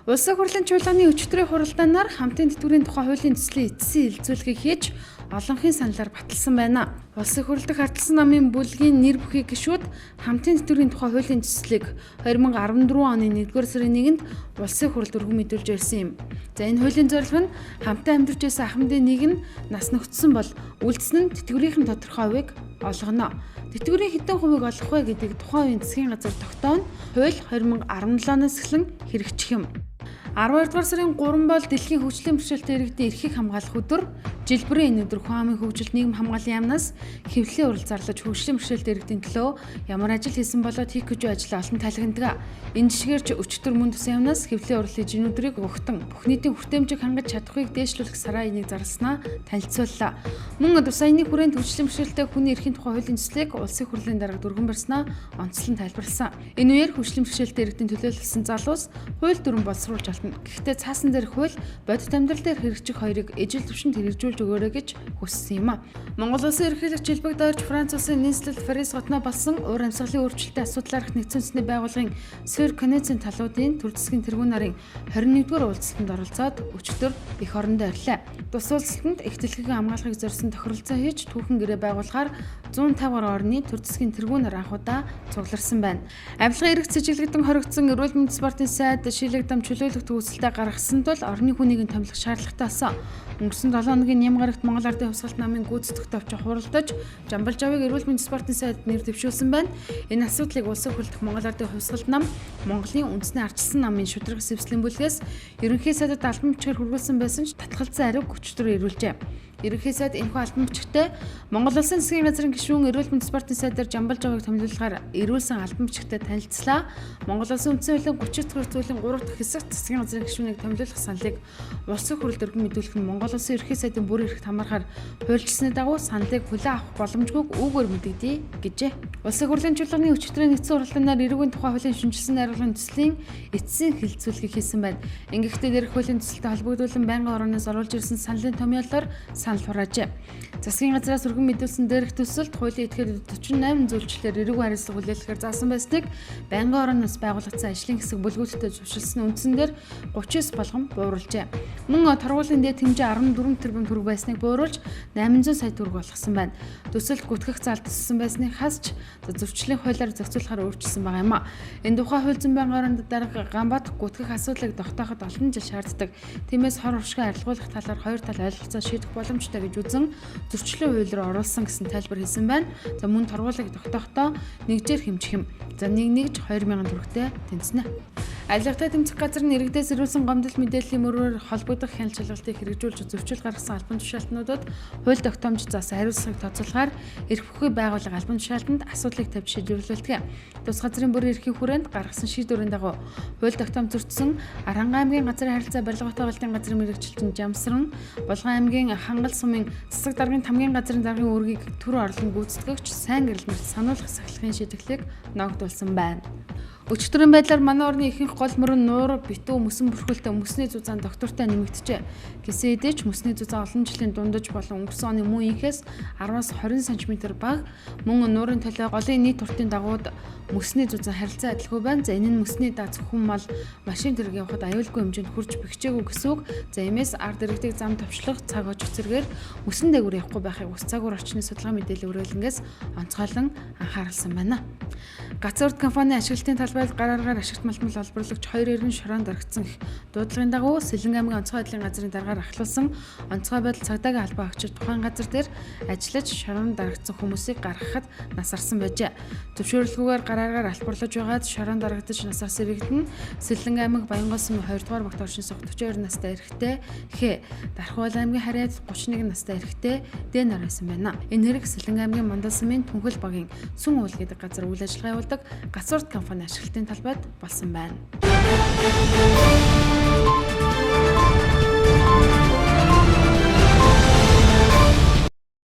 Улсын хурлын чуулганы өчигдрийн хуралдаанаар хамтын тэтгэврийн тухай хуулийн төслийн эцсийн хэлэлцүүлгийг хийж олонхын саналаар баталсан байна. Улсын хурлд харталсан намын бүлгийн нэр бүхий гишүүд хамтын тэтгэврийн тухай хуулийн төслийг 2014 оны 1-р сарын 1-нд улсын хурлд өргөн мэдүүлж ирсэн юм. За энэ хуулийн зорилго нь хамтан амьдарч байсан ахмадын нэг нь нас нөхцсөн бол үлдсэн нь тэтгэврийн тодорхой хувийг олгоно. Тэтгэврийн хэдэн хувийг олох вэ гэдгийг тухайн үеийн засгийн газар тогтооно. Хууль 2017-оноос эхлэн хэрэгжих юм. 12 дугаар сарын 3 бол дэлхийн хөгжлийн бэрхшээлтэй иргэдийн эрхийг хамгаалах өдөр. Жилбэрийн энэ өдөр хүн амын хөгжилт нийгэм хамгааллын яамнаас хэвлэлийн урал зарлаж хөгжлийн бэрхшээлтэй иргэдийн төлөө ямар ажил хийсэн болоод хийх гэж буй ажлаа олон тайлхнадаг. Энэ жишгээр ч өчигдөр мөн тусын яамнаас хэвлэлийн урал хийж энэ өдрийг өгтөн бүх нийтийн хүртээмжийг хангаж чадахыг дээшлүүлэх сараа энийг зарласнаа танилцууллаа. Мөн саяны хүрээнд хөгжлийн бэрхшээлтэй хүний эрхийн тухай хуулийн төслийг улсын хурлын дарга дүргэн барьснаа онцлон тайлбарласан. Энэ үеэр хөгжлийн бэрхшээлтэй иргэдийн төлөөлсөн залуус хууль дүрэн боловсруулж гэхдээ цаасан дээрх хууль бодит амьдрал дээр хэрэгжих хоёрыг ижил төвшөнд хэрэгжүүлж өгөөрэй гэж хүссэн юм а. Монгол улсын ерөнхийлөгч Жилбэг Дорж Франц улсын нийслэл Парис хотноо болсон уур амьсгалын өөрчлөлттэй асуудлаарх нэгдсэн үндэсний байгууллагын Суур Конвенцийн талуудын төр засгийн тэргүүн нарын 21-р уулзалтанд оролцоод өчигдөр эх орондоо ирлээ. Тус уулзалтанд их дэлхийг хамгаалахыг зорьсон тохиролцоо хийж түүхэн гэрээ байгуулахаар 150 гаруй орны төр засгийн тэргүүн нар анхудаа цугларсан байна. Авилгын эрх цэжиглэгдэн хоригдсон эрүүл мэндийн спортын сайд шилэг дам чөлөөлөх төгсөлтөд гаргасан тул орны хүнийг нь томилох шаардлагатай болсон. Өнгөрсөн 7 хоногийн Ням гарагт Монгол Ардын хувьсгалт намын гүйцэтгэх товч хуралдаж Жамбал Жавыг эрүүл мэндийн спортын сайд нэр дэвшүүлсэн байна. Энэ асуудлыг улсын хурлд Монгол Ардын хувьсгалт нам, Монголын үндэсний ардчилсан намын шударга сэвслийн бүлгээс ерөнхий сайдад албан бичгээр хүргэлсэн байсан ч татгалзсан хариуг өчигдөр ирүүлжээ. Ерөнхий сайд энэхүү албан бичгтээ Монгол Улсын засгийн газрын гишүүн эрүүл мэндийн спортын сайдаар Жамбал Жавыг томилуулахаар ирүүлсэн албан бичгтээ танилцлаа. Монгол Улсын үндсэн хуулийн 30 дугаар зүйлийн 3 дахь хэсэгт засгийн газрын гишүүнийг томилуулах саналыг улсын хурлд өргөн мэдүүлэх нь Монгол Улсын ерөнхий сайдын бүр эрхт хамаарахаар хуульчилсны дагуу саналыг хүлээн авах боломжгүйг үүгээр мэдэгдэе гэжээ. Улсын хурлын чуулганы өчигдрийн нэгдсэн хурлаанаар эрүүгийн тухай хуулийн шинжилсэн найруулгын төслийн эцсийн хэлэлцүүлгийг хийсэн байна. Ингэхдээ дээрх хуулийн төсөлтэй холбогдуулан байнгын орооноос оруулж ирсэн саналын томьёолоор санал хураажээ. Засгийн газраас өргөн мэдүүлсэн дээрх төсөлд хуулийн этгээд 48 зөвлөлтөөр эрүүг хариуцлага хүлээлгэхээр заасан байсныг байнгын орооноос байгуулагдсан ажлын хэсэг бүлгүүдтэй зөвшөөрсөн үндсэндээр 39 болгон бууруулжээ. Мөн торгуулийн дээд хэмжээ 14 тэрбум төгрөг байсныг бууруулж 800 сая төгрөг болгосон байна. Төсөлд гүтгэх зал төссөн байсныг хасч зөвчлөлийн хуулиар зохицуулахаар өөрчилсөн байгаа юм а. Энэ тухай хууль зүйн байнгын ороонд дарга Гамбат гүтгэх асуудлыг тогтооход олон жил шаарддаг. Тиймээс хор уршиг арилгуулах талаар хоёр тал ойлголцоо шийдэх боломжтой гэж үзэн зөрчлийн хууль руу оруулсан гэсэн тайлбар хийсэн байна. За мөн торгуулийг тогтоохдоо нэгжээр хэмжих юм. За нэгж 2000 төгрөгтэй тэнцэнэ. Авилгатай тэмцэх газар нь иргэдээс ирүүлсэн гомдол мэдээллийн мөрөөр холбогдох хяналт шалгалтыг хэрэгжүүлж зөвчл гаргасан албан тушаалтнуудад хууль тогтоомж заасан хариуцлагыг тооцоолохоор эрх бүхий байгууллага албан тушаалтанд асуудлыг тавьж шийдвэрлүүлдэг. Тус газрын бүрийн эрхийн хүрээнд гаргасан шийдвэрийн дагуу хууль тогтоом зөрчсөн Аранга аймгийн газрын харилцаа барилгаатай голлын газрын мэргэжилтэн Жамсран, Булган аймгийн Хангал сумын засаг даргын тамгийн газрын даргын үүргийг төр орлон гүйцэтгэгч сайн гэрэл мэрт сануулгах сахилгын шийдэглийг ногдуулсан байна. Өчигдрийн байдлаар манай орны ихэнх гол мөрөн нуур, битүү, мөсөн бүрхүүлтэй мөсний зузаан доктортой нэмэгдэжээ. Гэсэн хэдий ч мөсний зузаан олон жилийн дундаж болон өнгөрсөн оны мөн инхээс 10-аас 20 см бага, мөн нуурын толой голын нийт уртын дагууд мөсний зузаан харилцаа адилгүй байна. За энэ нь мөсний даа зөвхөн мал, машин зэрэг явахад аюулгүй хэмжээнд хүрч бэхжээгүй гэсэн үг. За иймээс ард иргэдийг зам товчлох, цаг хожих зэргээр мөсөн дээгүүр явахгүй байхыг ус цагуур орчны судалгаа мэдээлэл өрөөлөнгөөс онцгойлон анхааруулсан байна. Гацуурт компани ашиглалтын талбайд гарааргаар ашигт малтмал олборлагч 2 эргэн шоронд оргицсан их дуудлагын дагуу Сэлэн аймгийн онцгой байдлын газрын даргаар ахлуулсан онцгой байдал цагдаагийн албан агчид тухайн газар дээр ажиллаж шоронд дарагдсан хүмүүсийг гаргахад нас арсан байжээ. Зөвшөөрлгүйгээр гарааргаар албарлаж байгаад шоронд дарагдаж нас арсан иргэд нь Сэлэн аймаг Баянгол сумын 2 дугаар багт оршин суух 42 настай эрэгтэй Х, Дархуул аймгийн Харьяат 31 настай эрэгтэй Д нар байсан байна. Энэ хэрэг Сэлэн аймгийн Мандал сумын Түнхэл багийн Сүн уул гэдэг газар үйл ажиллагаа явуулдаг Гацуурт компани ашиглалтын талбайд болсон байна.